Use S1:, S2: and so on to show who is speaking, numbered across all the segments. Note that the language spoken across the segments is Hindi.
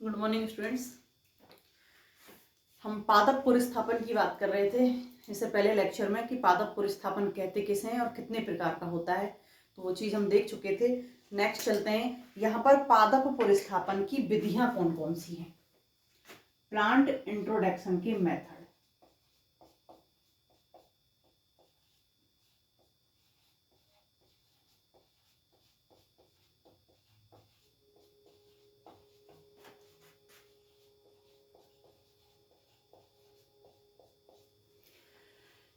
S1: Good morning students. हम पादप पुरस्थापन की बात कर रहे थे इससे पहले लेक्चर में कि पादप पुरस्थापन कहते किसे हैं और कितने प्रकार का होता है, तो वो चीज़ हम देख चुके थे। नेक्स्ट चलते हैं, यहाँ पर पादप पुरस्थापन की विधियां कौन कौन सी हैं। प्लांट इंट्रोडक्शन की मेथड।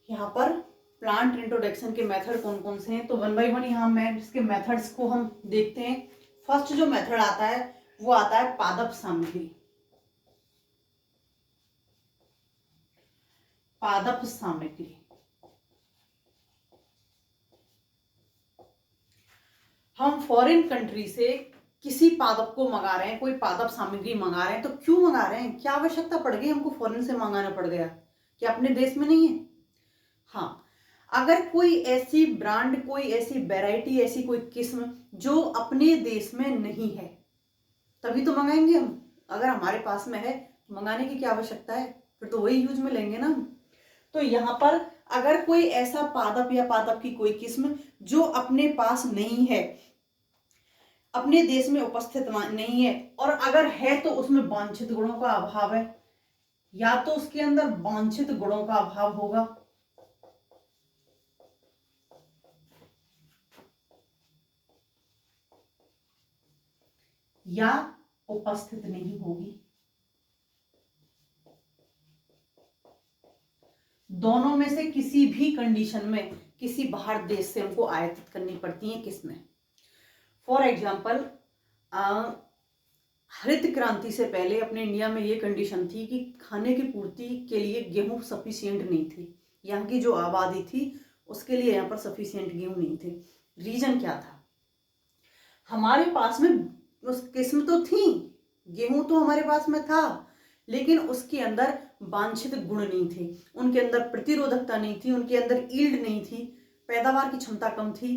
S1: यहाँ पर प्लांट इंट्रोडक्शन के मेथड कौन कौन से हैं, तो वन बाय वन यहाँ मैं इसके मेथड्स को हम देखते हैं। फर्स्ट जो मेथड आता है वो आता है पादप सामग्री। पादप सामग्री हम फॉरेन कंट्री से किसी पादप को मंगा रहे हैं, कोई पादप सामग्री मंगा रहे हैं, तो क्यों मंगा रहे हैं, क्या आवश्यकता पड़ गई हमको फॉरेन से मंगाना पड़ गया, क्या अपने देश में नहीं है। हाँ, अगर कोई ऐसी ब्रांड, कोई ऐसी वैरायटी, ऐसी कोई किस्म जो अपने देश में नहीं है तभी तो मंगाएंगे हम। अगर हमारे पास में है तो मंगाने की क्या आवश्यकता है, फिर तो वही यूज में लेंगे ना। तो यहाँ पर अगर कोई ऐसा पादप या पादप की कोई किस्म जो अपने पास नहीं है, अपने देश में उपस्थित नहीं है, और अगर है तो उसमें वांछित गुणों का अभाव है, या तो उसके अंदर वांछित गुणों का अभाव होगा या उपस्थित नहीं होगी, दोनों में से किसी भी कंडीशन में किसी बाहर देश से हमको आयातित करनी पड़ती है किसमें। फॉर एग्जाम्पल, हरित क्रांति से पहले अपने इंडिया में ये कंडीशन थी कि खाने की पूर्ति के लिए गेहूं सफिशिएंट नहीं थी। यहाँ की जो आबादी थी उसके लिए यहाँ पर सफिशिएंट गेहूं नहीं थे। रीजन क्या था, हमारे पास में उस किस्म तो थी, गेहूं तो हमारे पास में था, लेकिन उसके अंदर वांछित गुण नहीं थे, उनके अंदर प्रतिरोधकता नहीं थी, उनके अंदर ईल्ड नहीं थी, पैदावार की क्षमता कम थी,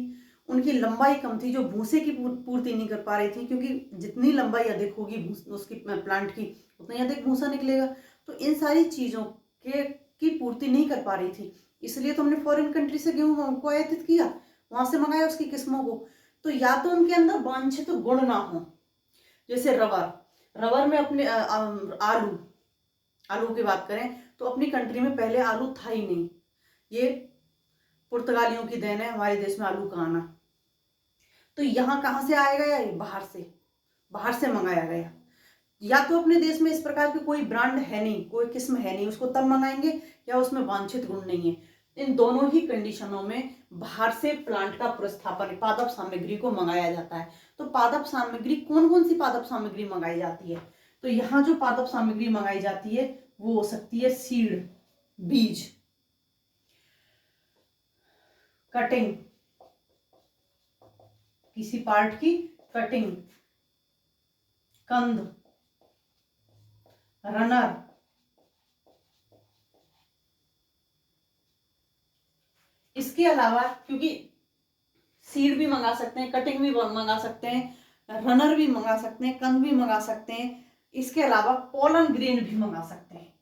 S1: उनकी लंबाई कम थी, जो भूसे की पूर्ति नहीं कर पा रही थी, क्योंकि जितनी लंबाई अधिक होगी उसकी प्लांट की उतना ही अधिक भूसा निकलेगा। तो इन सारी चीजों के की पूर्ति नहीं कर पा रही थी, इसलिए तो हमने फॉरेन कंट्री से गेहूं को आयातित किया, वहां से मंगाया उसकी किस्मों को। तो या तो उनके अंदर वांछित गुण ना हो, जैसे रबर में अपने आलू की बात करें तो अपनी कंट्री में पहले आलू था ही नहीं, ये पुर्तगालियों की देन है हमारे देश में आलू का आना। तो यहाँ कहाँ से आएगा, या बाहर से मंगाया गया। या तो अपने देश में इस प्रकार की कोई ब्रांड है नहीं, कोई किस्म है नहीं, उसको तब मंगाएंगे, या उसमें वांछित गुण नहीं है। इन दोनों ही कंडीशनों में बाहर से प्लांट का प्रतिस्थापन, पादप सामग्री को मंगाया जाता है। तो पादप सामग्री कौन कौन सी पादप सामग्री मंगाई जाती है, तो यहाँ जो पादप सामग्री मंगाई जाती है वो हो सकती है सीड, बीज, कटिंग, किसी पार्ट की कटिंग, कंद, रनर, इसके अलावा क्योंकि सीड भी मंगा सकते हैं, कटिंग भी मंगा सकते हैं, रनर भी मंगा सकते हैं, कंद भी मंगा सकते हैं, इसके अलावा पोलन ग्रेन भी मंगा सकते हैं।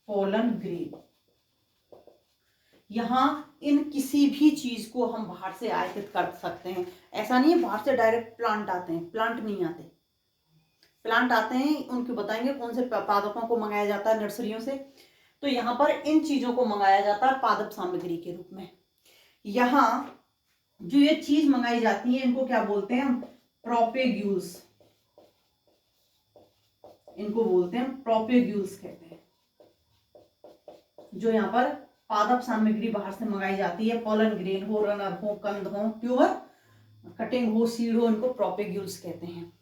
S1: पोलन ग्रेन, यहां इन किसी भी चीज को हम बाहर से आयातित कर सकते हैं। ऐसा नहीं है बाहर से डायरेक्ट प्लांट आते हैं, प्लांट नहीं आते, प्लांट आते हैं, उनको बताएंगे कौन से पादपों को मंगाया जाता है नर्सरियों से। तो यहाँ पर इन चीजों को मंगाया जाता है पादप सामग्री के रूप में। यहाँ जो ये चीज मंगाई जाती है इनको क्या बोलते हैं हम, प्रोपेग्यूल्स, इनको बोलते हैं प्रोपेग्यूल्स कहते हैं। जो यहाँ पर पादप सामग्री बाहर से मंगाई जाती है, पोलन ग्रेन हो, रनर हो, कंद हो, ट्यूबर, कटिंग हो, सीड हो, इनको प्रोपेग्यूल्स कहते हैं।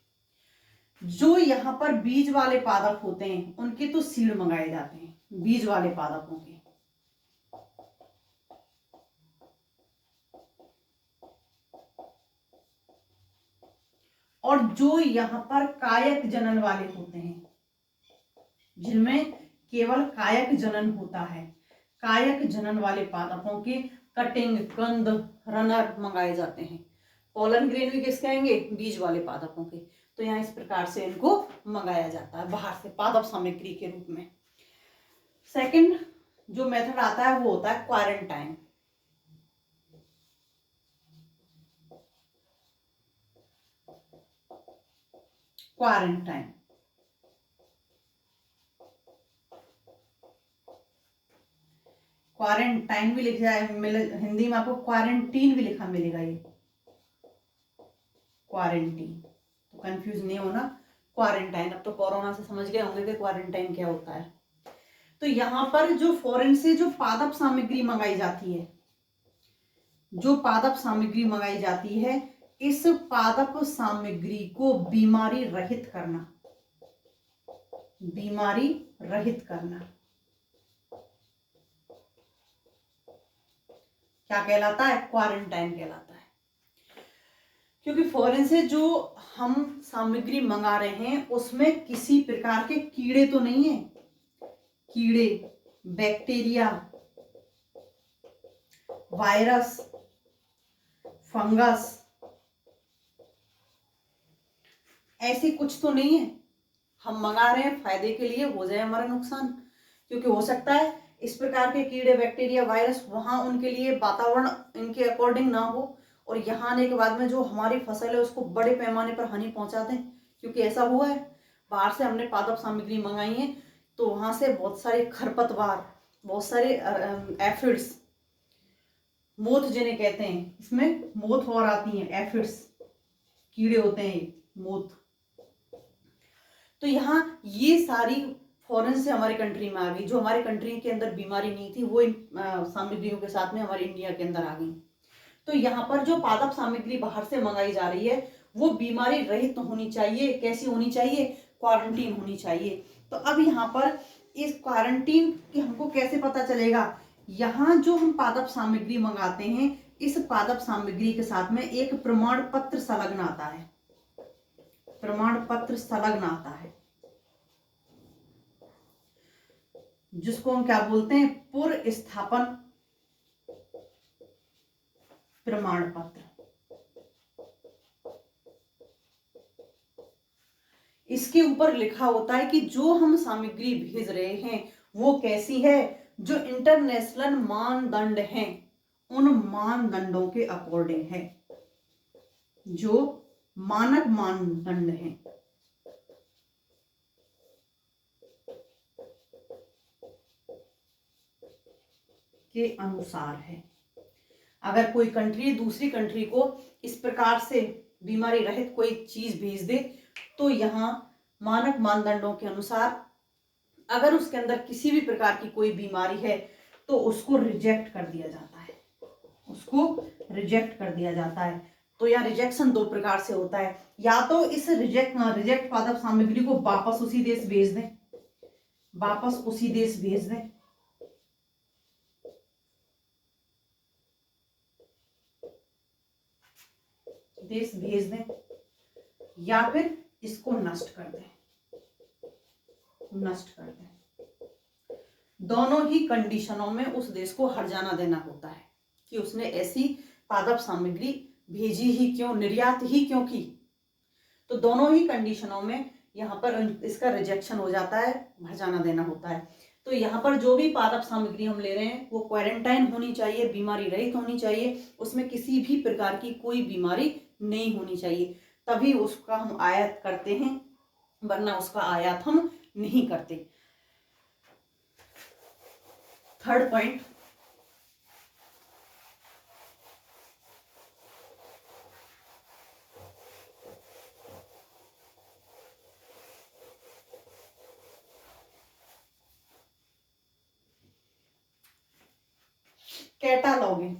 S1: जो यहाँ पर बीज वाले पादप होते हैं उनके तो सीड मंगाए जाते हैं, बीज वाले पादपों के। और जो यहाँ पर कायक जनन वाले होते हैं, जिनमें केवल कायक जनन होता है, कायक जनन वाले पादपों के कटिंग, कंद, रनर मंगाए जाते हैं। पोलन ग्रेन भी किस कहेंगे, बीज वाले पादपों के। तो यहाँ इस प्रकार से इनको मंगाया जाता है बाहर से पादप सामग्री के रूप में। सेकंड जो मेथड आता है वो होता है क्वारंटाइन। क्वारंटाइन क्वारंटाइन भी लिखा है, हिंदी में आपको क्वारंटीन भी लिखा मिलेगा, ये क्वारंटीन, तो कंफ्यूज नहीं होना। क्वारंटाइन, अब तो कोरोना से समझ गए होंगे कि क्वारंटाइन क्या होता है। तो यहाँ पर जो फॉरेन से जो पादप सामग्री मंगाई जाती है, जो पादप सामग्री मंगाई जाती है, इस पादप सामग्री को बीमारी रहित करना, बीमारी रहित करना क्या कहलाता है, क्वारंटाइन कहलाता है। क्योंकि फॉरेन से जो हम सामग्री मंगा रहे हैं उसमें किसी प्रकार के कीड़े तो नहीं है, कीड़े, बैक्टीरिया, वायरस, फंगस, ऐसे कुछ तो नहीं है। हम मंगा रहे हैं फायदे के लिए, हो जाए हमारा नुकसान, क्योंकि हो सकता है इस प्रकार के कीड़े, बैक्टीरिया, वायरस वहां उनके लिए वातावरण इनके अकॉर्डिंग ना हो, और यहाँ आने के बाद में जो हमारी फसल है उसको बड़े पैमाने पर हानि पहुंचा दें। क्योंकि ऐसा हुआ है, बाहर से हमने पादप सामग्री मंगाई है तो वहां से बहुत सारे खरपतवार, बहुत सारे एफिड्स, मोथ जिन्हें कहते हैं, इसमें मोथ और आती हैं, एफिड्स कीड़े होते हैं, मोथ। तो यहाँ ये सारी फॉरेन से हमारी कंट्री में आ गई, जो हमारी कंट्री के अंदर बीमारी नहीं थी वो इन सामग्रियों के साथ में हमारे इंडिया के अंदर आ गई। तो यहाँ पर जो पादप सामग्री बाहर से मंगाई जा रही है वो बीमारी रहित होनी चाहिए। कैसी होनी चाहिए, क्वारंटीन होनी चाहिए। तो अब यहाँ पर इस क्वारंटीन की हमको कैसे पता चलेगा, यहाँ जो हम पादप सामग्री मंगाते हैं इस पादप सामग्री के साथ में एक प्रमाण पत्र संलग्न आता है, प्रमाण पत्र संलग्न आता है, जिसको हम क्या बोलते हैं, पूर्व स्थापन प्रमाण पत्र। इसके ऊपर लिखा होता है कि जो हम सामग्री भेज रहे हैं वो कैसी है, जो इंटरनेशनल मानदंड हैं उन मानदंडों के अकॉर्डिंग है, जो मानक मानदंड हैं। के अनुसार है। अगर कोई कंट्री दूसरी कंट्री को इस प्रकार से बीमारी रहित कोई चीज भेज दे तो यहाँ मानक मानदंडों के अनुसार अगर उसके अंदर किसी भी प्रकार की कोई बीमारी है तो उसको रिजेक्ट कर दिया जाता है, उसको रिजेक्ट कर दिया जाता है। तो यहाँ रिजेक्शन दो प्रकार से होता है, या तो इस रिजेक्ट पादप सामग्री को वापस उसी देश भेज दें, वापस उसी देश भेज दें, देश भेज दें, या फिर इसको नष्ट कर दें, नष्ट कर दें। दोनों ही कंडीशनों में उस देश को हर्जाना देना होता है कि उसने ऐसी पादप सामग्री भेजी ही क्यों, निर्यात ही क्यों की। तो दोनों ही कंडीशनों में यहाँ पर इसका रिजेक्शन हो जाता है, हर्जाना देना होता है। तो यहाँ पर जो भी पादप सामग्री हम ले रहे हैं वो क्वारंटाइन होनी चाहिए, बीमारी रहित होनी चाहिए, उसमें किसी भी प्रकार की कोई बीमारी नहीं होनी चाहिए, तभी उसका हम आयात करते हैं, वरना उसका आयात हम नहीं करते। Third point, कैटालॉगिंग।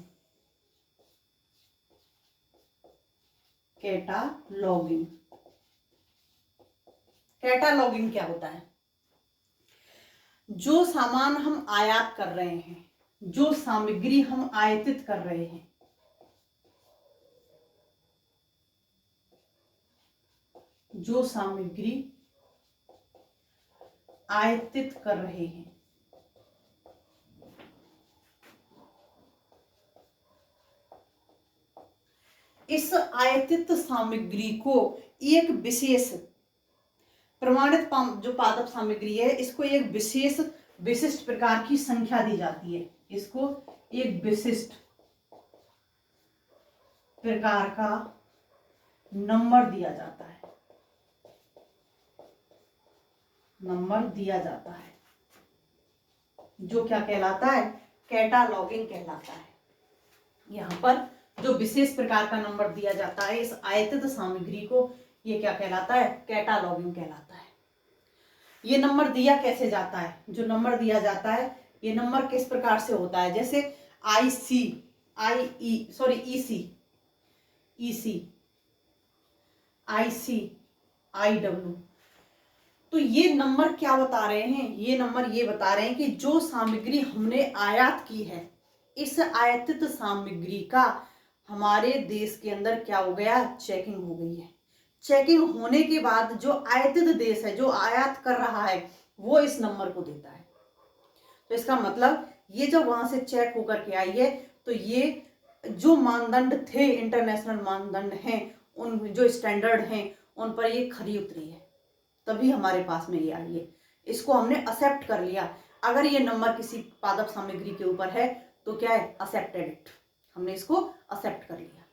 S1: कैटालॉगिंग, कैटालॉगिंग क्या होता है, जो सामान हम आयात कर रहे हैं, जो सामग्री हम आयातित कर रहे हैं, जो सामग्री आयातित कर रहे हैं, इस आयतित सामग्री को एक विशेष प्रमाणित जो पादप सामग्री है इसको एक विशेष विशिष्ट प्रकार की संख्या दी जाती है। इसको एक विशिष्ट प्रकार का नंबर दिया जाता है, नंबर दिया जाता है, जो क्या कहलाता है, कैटालॉगिंग कहलाता है। यहाँ पर जो विशेष प्रकार का नंबर दिया जाता है इस आयतित सामग्री को, ये क्या कहलाता है, कैटालॉगिंग कहलाता है। ये नंबर दिया कैसे जाता है, जो नंबर दिया जाता है ये नंबर किस प्रकार से होता है, जैसे IC, IW, तो ये नंबर क्या बता रहे हैं, ये नंबर ये बता रहे हैं कि जो सामग्री हमने आयात की है, इस आयातित सामग्री का हमारे देश के अंदर क्या हो गया, चेकिंग हो गई है। चेकिंग होने के बाद जो आयातित देश है, जो आयात कर रहा है, वो इस नंबर को देता है। तो इसका मतलब ये जब वहां से चेक होकर के आई है तो ये जो मानदंड थे, इंटरनेशनल मानदंड हैं, उन जो स्टैंडर्ड हैं उन पर ये खरी उतरी है, तभी हमारे पास में ये आई है। इसको हमने एक्सेप्ट कर लिया। अगर ये नंबर किसी पादप सामग्री के ऊपर है तो क्या है, एक्सेप्टेड इट, हमने इसको एक्सेप्ट कर लिया।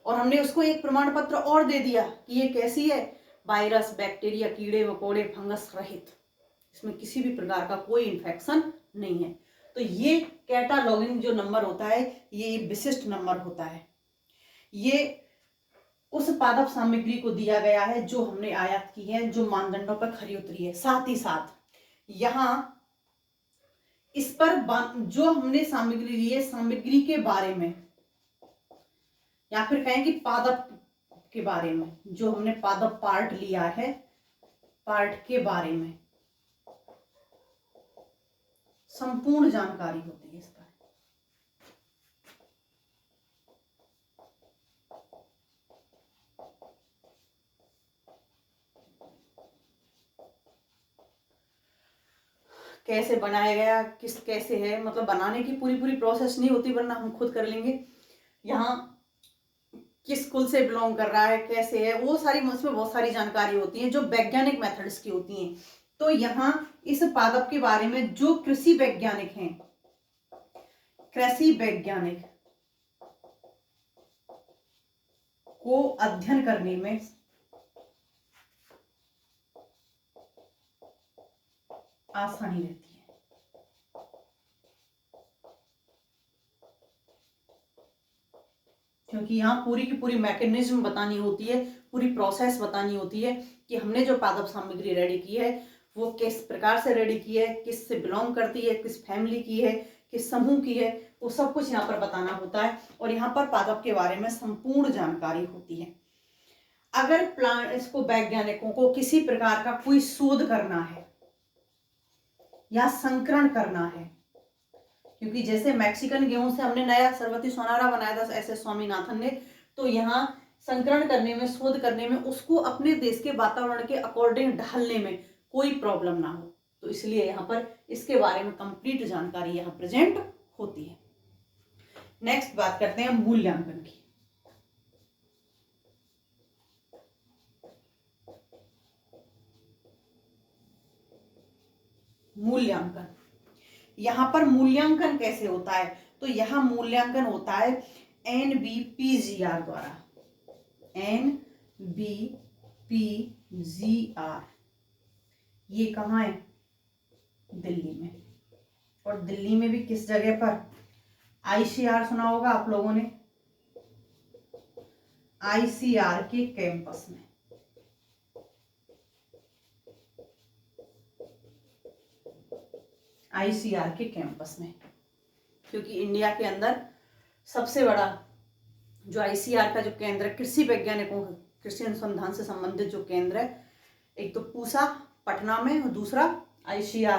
S1: और हमने उसको एक प्रमाण पत्र और दे दिया कि ये कैसी है, वायरस, बैक्टीरिया, कीड़े मकोड़े, फंगस रहित, इसमें किसी भी प्रकार का कोई इन्फेक्शन नहीं है। तो ये कैटालॉगिंग जो नंबर होता है ये विशिष्ट नंबर होता है। ये उस पादप सामग्री को दिया गया है जो हमने आयात की है, जो मानदंडों पर खरी उतरी है। साथ ही साथ यहां इस पर जो हमने सामग्री ली है, सामग्री के बारे में या फिर कहें कि पादप के बारे में, जो हमने पादप पार्ट लिया है, पार्ट के बारे में संपूर्ण जानकारी होती है इस पर। कैसे बनाया गया, किस कैसे है, मतलब बनाने की पूरी पूरी प्रोसेस नहीं होती, वरना हम खुद कर लेंगे। यहाँ किस कुल से बिलोंग कर रहा है, कैसे है, वो सारी, उसमें बहुत सारी जानकारी होती है जो वैज्ञानिक मेथड्स की होती हैं। तो यहाँ इस पादप के बारे में जो कृषि वैज्ञानिक हैं, कृषि वैज्ञानिक को अध्ययन करने में आसानी रहती है। क्योंकि यहाँ पूरी की पूरी मैकेनिज्म बतानी होती है, पूरी प्रोसेस बतानी होती है कि हमने जो पादप सामग्री रेडी की है वो किस प्रकार से रेडी की है, किस से बिलोंग करती है, किस फैमिली की है, किस समूह की है, वो सब कुछ यहाँ पर बताना होता है। और यहाँ पर पादप के बारे में संपूर्ण जानकारी होती है। अगर प्लांट इसको वैज्ञानिकों को किसी प्रकार का कोई शोध करना है या संकरण करना है, क्योंकि जैसे मैक्सिकन गेहूं से हमने नया सरबती सोनारा बनाया था SS स्वामीनाथन ने, तो यहाँ संकरण करने में, शोध करने में, उसको अपने देश के वातावरण के अकॉर्डिंग ढालने में कोई प्रॉब्लम ना हो, तो इसलिए यहाँ पर इसके बारे में कंप्लीट जानकारी यहाँ प्रेजेंट होती है। नेक्स्ट बात करते हैं मूल्यांकन की। मूल्यांकन, यहां पर मूल्यांकन कैसे होता है, तो यहां मूल्यांकन होता है NBPGR द्वारा। NBPGR ये कहाँ है, दिल्ली में। और दिल्ली में भी किस जगह पर, ICR सुना होगा आप लोगों ने, ICR के कैंपस में। ICR के कैंपस में, क्योंकि इंडिया के अंदर सबसे बड़ा जो ICR का जो केंद्र है, कृषि वैज्ञानिकों, कृषि अनुसंधान से संबंधित जो केंद्र है, एक तो पूसा पटना में और दूसरा ICR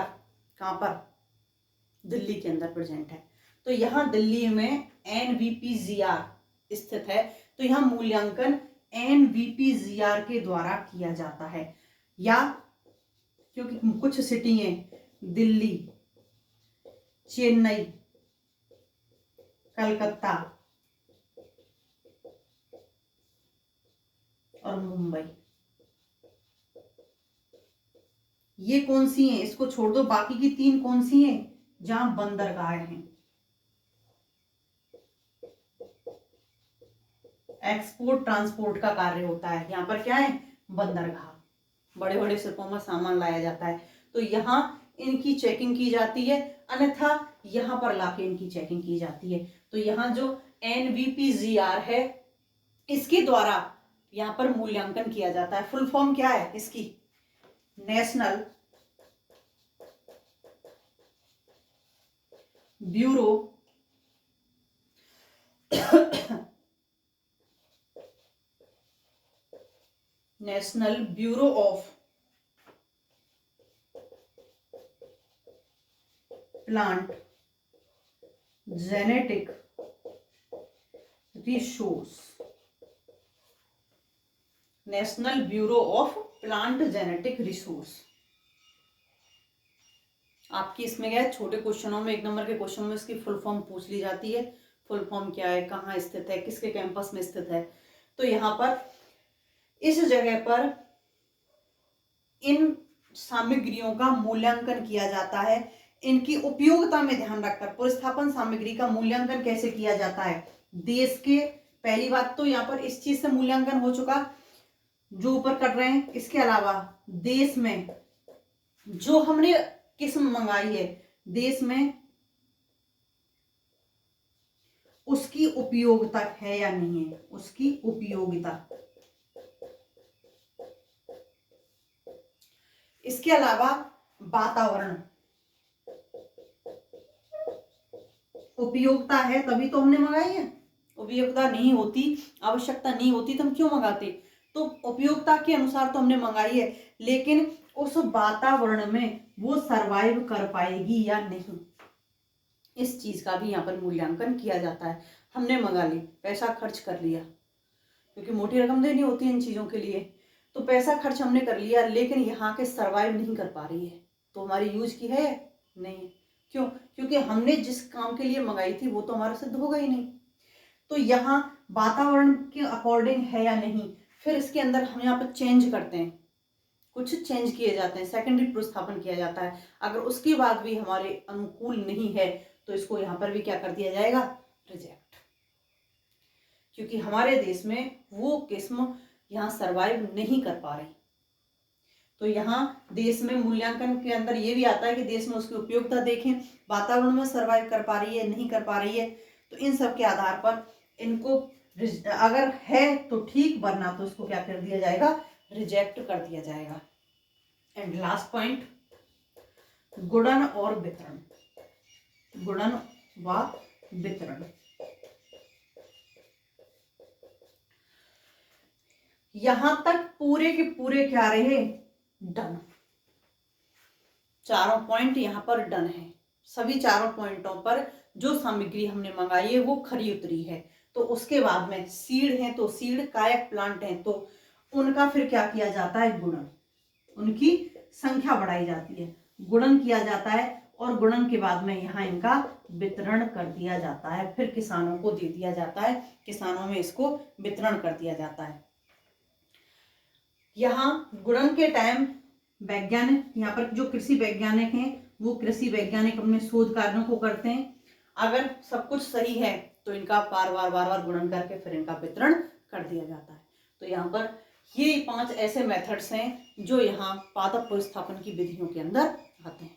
S1: कहाँ पर, दिल्ली के अंदर प्रेजेंट है। तो यहाँ दिल्ली में NBPGR स्थित है। तो यहाँ मूल्यांकन NBPGR के द्वारा किया जाता है। या क्योंकि कुछ सिटी हैं, दिल्ली, चेन्नई, कलकत्ता, और मुंबई। ये कौन सी हैं, इसको छोड़ दो, बाकी की 3 कौन सी हैं, जहां बंदरगाह हैं, एक्सपोर्ट ट्रांसपोर्ट का कार्य होता है। यहाँ पर क्या है, बंदरगाह, बड़े बड़े शिपों में सामान लाया जाता है, तो यहाँ इनकी चेकिंग की जाती है, अन्यथा यहाँ पर लाके इनकी चेकिंग की जाती है। तो यहाँ जो NVPGR है, इसके द्वारा यहाँ पर मूल्यांकन किया जाता है। फुल फॉर्म क्या है इसकी, national bureau national bureau of plant genetic resource, national bureau of plant genetic resource. आपकी इसमें क्या है, छोटे क्वेश्चनों में 1 नंबर के क्वेश्चन में इसकी फुल फॉर्म पूछ ली जाती है। फुल फॉर्म क्या है, कहाँ स्थित है, किसके कैंपस में स्थित है। तो यहाँ पर इस जगह पर इन सामग्रियों का मूल्यांकन किया जाता है, इनकी उपयोगिता में ध्यान रखकर। पुरस्थापन सामग्री का मूल्यांकन कैसे किया जाता है, देश के, पहली बात तो यहाँ पर इस चीज से मूल्यांकन हो चुका जो ऊपर कर रहे हैं। इसके अलावा देश में जो हमने किस्म मंगाई है, देश में उसकी उपयोगिता है या नहीं है, उसकी उपयोगिता। इसके अलावा वातावरण, उपयोगिता है तभी तो हमने मंगाई है, उपयोगिता नहीं होती, आवश्यकता नहीं होती तो हम क्यों मंगाते। तो उपयोगिता के अनुसार तो हमने मंगाई है, लेकिन उस वातावरण में वो सरवाइव कर पाएगी या नहीं, इस चीज का भी यहाँ पर मूल्यांकन किया जाता है। हमने मंगा ली, पैसा खर्च कर लिया, क्योंकि मोटी रकम देनी होती है इन चीजों के लिए, तो पैसा खर्च हमने कर लिया, लेकिन यहाँ के सरवाइव नहीं कर पा रही है, तो हमारी यूज की है नहीं। क्यों, क्योंकि हमने जिस काम के लिए मंगाई थी वो तो हमारा सिद्ध होगा ही नहीं। तो यहाँ वातावरण के अकॉर्डिंग है या नहीं, फिर इसके अंदर हम यहाँ पर चेंज करते हैं, कुछ चेंज किए जाते हैं, सेकेंडरी प्रोत्साहन किया जाता है। अगर उसके बाद भी हमारे अनुकूल नहीं है तो इसको यहाँ पर भी क्या कर दिया जाएगा, रिजेक्ट, क्योंकि हमारे देश में वो किस्म यहाँ सरवाइव नहीं कर पा रही। तो यहाँ देश में मूल्यांकन के अंदर ये भी आता है कि देश में उसकी उपयोगिता देखें, वातावरण में सरवाइव कर पा रही है, नहीं कर पा रही है, तो इन सब के आधार पर इनको अगर है तो ठीक, वरना तो इसको क्या कर दिया जाएगा, रिजेक्ट कर दिया जाएगा। एंड लास्ट पॉइंट, गुणन और वितरण, गुणन व वितरण। यहां तक पूरे के पूरे क्या रहे, डन, चारों पॉइंट यहां पर डन है। सभी चारों पॉइंटों पर जो सामग्री हमने मंगाई है वो खरी उतरी है। तो उसके बाद में सीड है, तो सीड कायक प्लांट है, तो उनका फिर क्या किया जाता है, गुणन, उनकी संख्या बढ़ाई जाती है, गुणन किया जाता है, और गुणन के बाद में यहाँ इनका वितरण कर दिया जाता है, फिर किसानों को दे दिया जाता है, किसानों में इसको वितरण कर दिया जाता है। यहाँ गुणन के टाइम वैज्ञानिक, यहाँ पर जो कृषि वैज्ञानिक हैं वो कृषि वैज्ञानिक अपने शोध कार्यों को करते हैं। अगर सब कुछ सही है तो इनका बार बार गुणन करके फिर इनका वितरण कर दिया जाता है। तो यहाँ पर ये 5 ऐसे मेथड्स हैं जो यहाँ पादप पुनर्स्थापन की विधियों के अंदर आते हैं,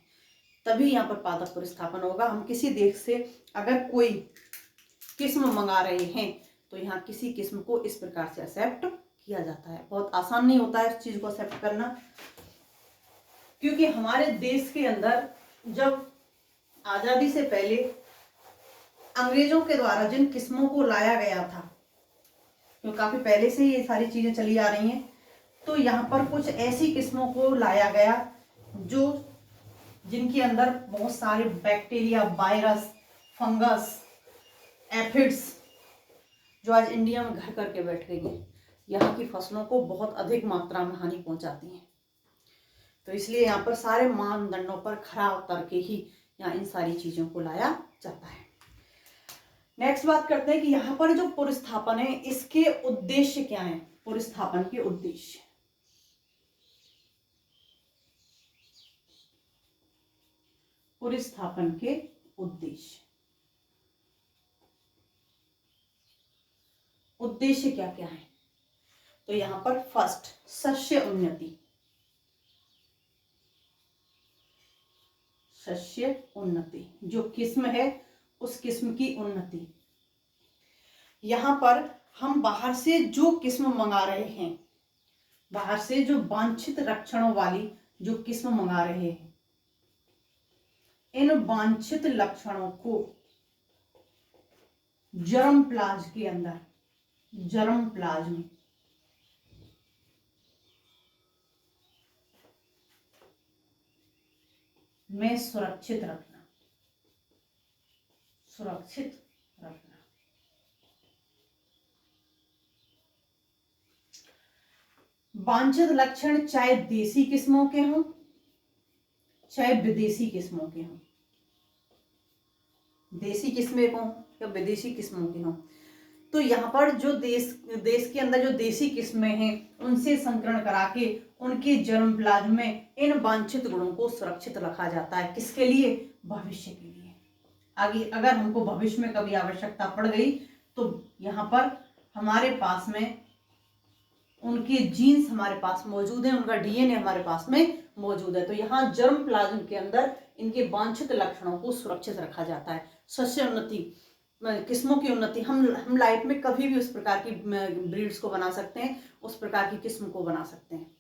S1: तभी यहाँ पर पादप पुनर्स्थापन होगा। हम किसी देश से अगर कोई किस्म मंगा रहे हैं तो यहाँ किसी किस्म को इस प्रकार से एक्सेप्ट किया जाता है। बहुत आसान नहीं होता है इस चीज को एक्सेप्ट करना, क्योंकि हमारे देश के अंदर जब आजादी से पहले अंग्रेजों के द्वारा जिन किस्मों को लाया गया था, तो काफी पहले से ये सारी चीजें चली आ रही हैं, तो यहाँ पर कुछ ऐसी किस्मों को लाया गया जो जिनके अंदर बहुत सारे बैक्टीरिया, वायरस, फंगस, एफिड्स जो आज इंडिया में घर करके बैठ गई हैं, यहाँ की फसलों को बहुत अधिक मात्रा में हानि पहुंचाती हैं। तो इसलिए यहाँ पर सारे मानदंडों पर खरा उतर के ही यहाँ इन सारी चीजों को लाया जाता है। नेक्स्ट बात करते हैं कि यहाँ पर जो पुरस्थापन है इसके उद्देश्य क्या है। पुरस्थापन के उद्देश्य, पुरस्थापन के उद्देश्य, उद्देश्य क्या क्या है। तो यहाँ पर फर्स्ट, शस्य उन्नति, शस्य उन्नति, जो किस्म है उस किस्म की उन्नति। यहाँ पर हम बाहर से जो किस्म मंगा रहे हैं, बाहर से जो वांछित लक्षणों वाली जो किस्म मंगा रहे हैं, इन वांछित लक्षणों को जर्म प्लाज्म के अंदर, जर्म प्लाज्म में सुरक्षित रखना, सुरक्षित रखना। वांछित लक्षण चाहे देसी किस्मों के हों चाहे विदेशी किस्मों के हों, देसी किस्में हों या विदेशी किस्मों के हों। तो यहाँ पर जो देश के अंदर जो देसी किस्में हैं उनसे संकरण करा के उनके जर्म प्लाज्म में इन वांछित गुणों को सुरक्षित रखा जाता है। किसके लिए? भविष्य के लिए। आगे अगर हमको भविष्य में कभी आवश्यकता पड़ गई तो यहाँ पर हमारे पास में उनके जीन्स हमारे पास मौजूद है, उनका डीएनए हमारे पास में मौजूद है। तो यहाँ जर्म प्लाज्म के अंदर इनके वांछित लक्षणों को सुरक्षित रखा जाता है। सस्य उन्नति, किस्मों की उन्नति। हम लाइफ में कभी भी उस प्रकार की ब्रीड्स को बना सकते हैं, उस प्रकार की किस्म को बना सकते हैं।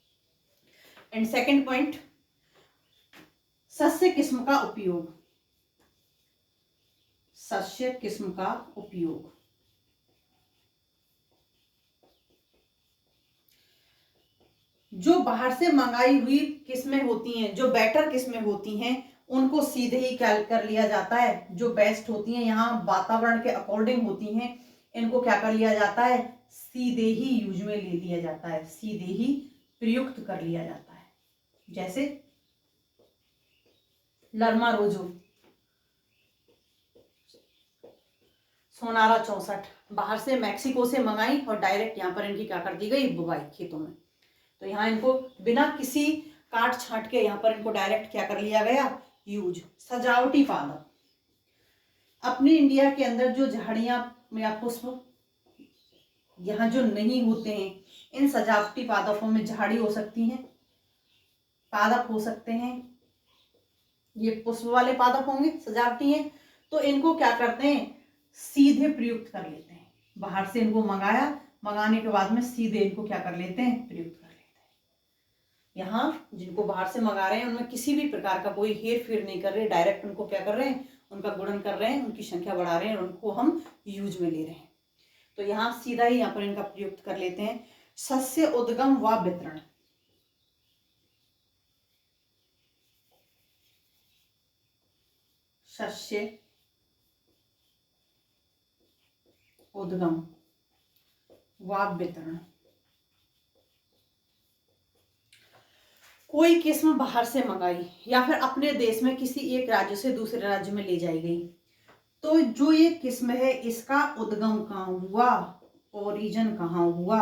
S1: एंड सेकंड पॉइंट, सस्य किस्म का उपयोग, सस्य किस्म का उपयोग। जो बाहर से मंगाई हुई किस्में होती हैं, जो बेटर किस्में होती हैं, उनको सीधे ही क्या कर लिया जाता है, जो बेस्ट होती हैं, यहाँ वातावरण के अकॉर्डिंग होती हैं, इनको क्या कर लिया जाता है, सीधे ही यूज में ले लिया जाता है, सीधे ही प्रयुक्त कर लिया जाता है। जैसे लर्मा रोजो, सोनारा 64 बाहर से मैक्सिको से मंगाई और डायरेक्ट यहाँ पर इनकी क्या कर दी गई, बुवाई खेतों में। तो यहाँ इनको बिना किसी काट छांट के यहाँ पर इनको डायरेक्ट क्या कर लिया गया, यूज। सजावटी पादप, अपने इंडिया के अंदर जो झाड़ियां या पुष्प यहाँ जो नहीं होते हैं, इन सजावटी पादपों में झाड़ी हो सकती हैं, पादप हो सकते हैं, ये पुष्प वाले पादप होंगे, सजावटी हैं। तो इनको क्या करते हैं, सीधे प्रयुक्त कर लेते हैं। बाहर से इनको मंगाने के बाद में सीधे इनको क्या कर लेते हैं, प्रयुक्त कर लेते हैं। यहाँ जिनको बाहर से मंगा रहे हैं उनमें किसी भी प्रकार का कोई हेर फेर नहीं कर रहे, डायरेक्ट उनको क्या कर रहे हैं, उनका गुणन कर रहे हैं, उनकी संख्या बढ़ा रहे हैं और उनको हम यूज में ले रहे हैं। तो यहाँ सीधा ही यहाँ पर इनका प्रयुक्त कर लेते हैं। सस्य उद्गम व वितरण, सस्य उद्गम व वितरण। कोई किस्म बाहर से मंगाई या फिर अपने देश में किसी एक राज्य से दूसरे राज्य में ले जाई गई, तो जो ये किस्म है इसका उद्गम कहाँ हुआ, ओरिजिन कहाँ हुआ,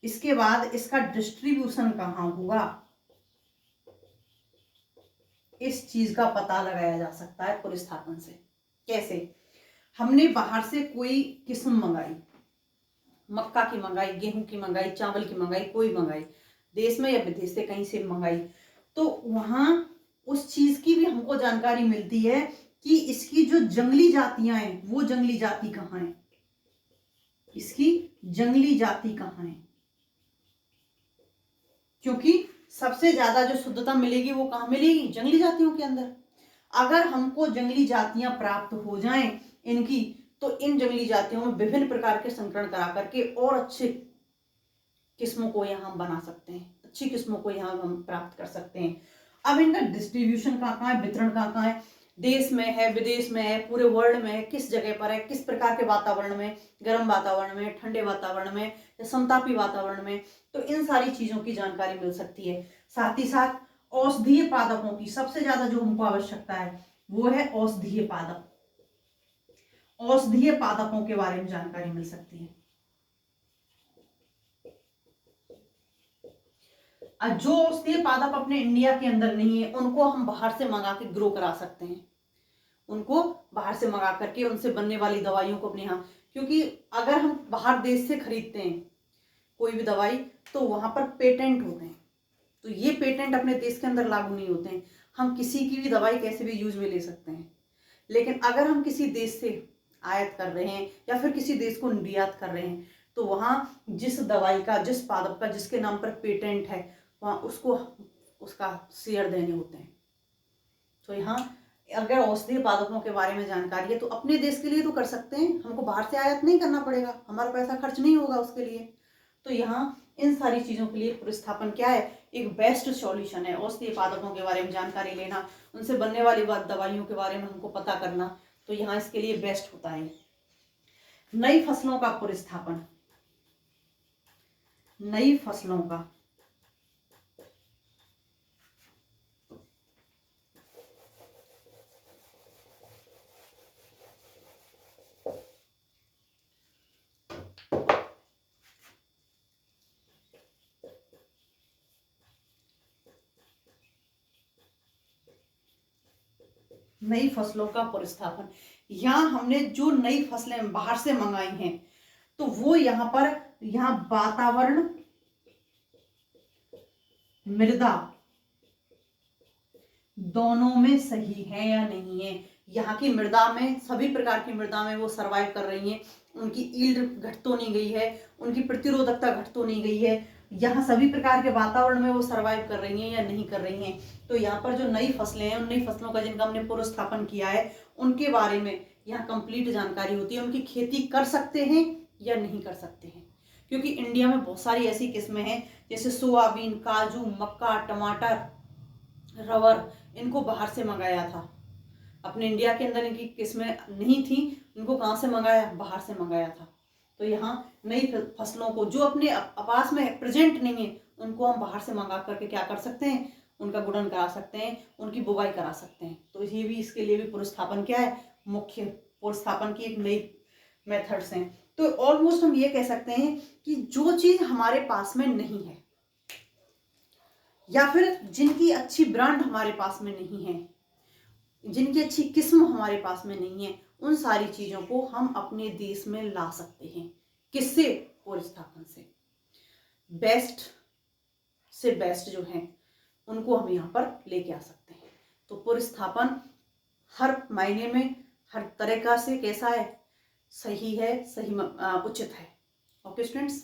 S1: इसके बाद इसका डिस्ट्रीब्यूशन कहाँ हुआ, इस चीज का पता लगाया जा सकता है पुरस्थापन से। कैसे? हमने बाहर से कोई किस्म मंगाई, मक्का की मंगाई, गेहूं की मंगाई, चावल की मंगाई, कोई मंगाई, देश में या विदेश से कहीं से मंगाई, तो वहां उस चीज की भी हमको जानकारी मिलती है कि इसकी जो जंगली जातियां हैं वो जंगली जाति कहाँ है, इसकी जंगली जाति कहाँ है। क्योंकि सबसे ज्यादा जो शुद्धता मिलेगी वो कहाँ मिलेगी, जंगली जातियों के अंदर। अगर हमको जंगली जातियां प्राप्त हो जाएं इनकी, तो इन जंगली जातियों में विभिन्न प्रकार के संकरण करा करके और अच्छे किस्मों को यहाँ हम बना सकते हैं, अच्छी किस्मों को यहाँ हम प्राप्त कर सकते हैं। अब इनका डिस्ट्रीब्यूशन कहाँ है, वितरण कहाँ है, देश में है, विदेश में है, पूरे वर्ल्ड में है, किस जगह पर है, किस प्रकार के वातावरण में, गर्म वातावरण में, ठंडे वातावरण में या समतापी वातावरण में, तो इन सारी चीजों की जानकारी मिल सकती है। साथ ही साथ औषधीय पादपों की सबसे ज्यादा जो हमको आवश्यकता है वो है औषधीय पादप। औषधीय पादपों के बारे में जानकारी मिल सकती है। जो औषधीय पादप अपने इंडिया के अंदर नहीं है उनको हम बाहर से मंगा के ग्रो करा सकते हैं, उनको बाहर से मंगा करके उनसे बनने वाली दवाइयों को अपने यहाँ, क्योंकि अगर हम बाहर देश से खरीदते हैं कोई भी दवाई तो वहां पर पेटेंट होते हैं, तो ये पेटेंट अपने देश के अंदर लागू नहीं होते हैं। हम किसी की भी दवाई कैसे भी यूज में ले सकते हैं, लेकिन अगर हम किसी देश से आयात कर रहे हैं या फिर किसी देश को निर्यात कर रहे हैं तो वहां जिस दवाई का, जिस पादप का, जिसके नाम पर पेटेंट है वहां उसको उसका शेयर देने होते हैं। तो यहाँ अगर औषधीय पादपों के बारे में जानकारी है तो अपने देश के लिए तो कर सकते हैं, हमको बाहर से आयात नहीं करना पड़ेगा, हमारा पैसा खर्च नहीं होगा उसके लिए। तो यहाँ इन सारी चीज़ों के लिए प्रतिस्थापन क्या है, एक बेस्ट सॉल्यूशन है। औषधीय पादपों के बारे में जानकारी लेना, उनसे बनने वाली दवाइयों के बारे में हमको पता करना, तो यहाँ इसके लिए बेस्ट होता है। नई फसलों का प्रतिस्थापन, नई फसलों का नई फसलों का प्रतिस्थापन, यहाँ हमने जो नई फसलें बाहर से मंगाई हैं तो वो यहाँ पर, यहाँ वातावरण, मृदा दोनों में सही है या नहीं है। यहाँ की मृदा में, सभी प्रकार की मृदा में वो सरवाइव कर रही हैं, उनकी ईल्ड घट तो नहीं गई है, उनकी प्रतिरोधकता घट तो नहीं गई है, यहाँ सभी प्रकार के वातावरण में वो सरवाइव कर रही हैं या नहीं कर रही हैं। तो यहाँ पर जो नई फसलें हैं, उन नई फसलों का जिनका हमने पुनर्स्थापन किया है उनके बारे में यहाँ कंप्लीट जानकारी होती है, उनकी खेती कर सकते हैं या नहीं कर सकते हैं। क्योंकि इंडिया में बहुत सारी ऐसी किस्में हैं जैसे सोयाबीन, काजू, मक्का, टमाटर, रबर, इनको बाहर से मंगाया था, अपने इंडिया के अंदर इनकी किस्में नहीं थी, इनको कहाँ से मंगाया, बाहर से मंगाया था। तो यहाँ नई फसलों को जो अपने पास में प्रेजेंट नहीं है उनको हम बाहर से मंगा करके क्या कर सकते हैं, उनका गुणन करा सकते हैं, उनकी बुवाई करा सकते हैं। तो ये भी, इसके लिए भी पुनर्स्थापन क्या है, मुख्य पुनर्स्थापन की एक नई मेथड्स हैं। तो ऑलमोस्ट हम ये कह सकते हैं कि जो चीज हमारे पास में नहीं है या फिर जिनकी अच्छी ब्रांड हमारे पास में नहीं है, जिनकी अच्छी किस्म हमारे पास में नहीं है, उन सारी चीजों को हम अपने देश में ला सकते हैं। किससे, पुनर्स्थापन से। बेस्ट से बेस्ट जो हैं उनको हम यहाँ पर लेके आ सकते हैं। तो पुनर्स्थापन हर मायने में, हर तरीका से कैसा है, सही है, सही उचित है। Okay students.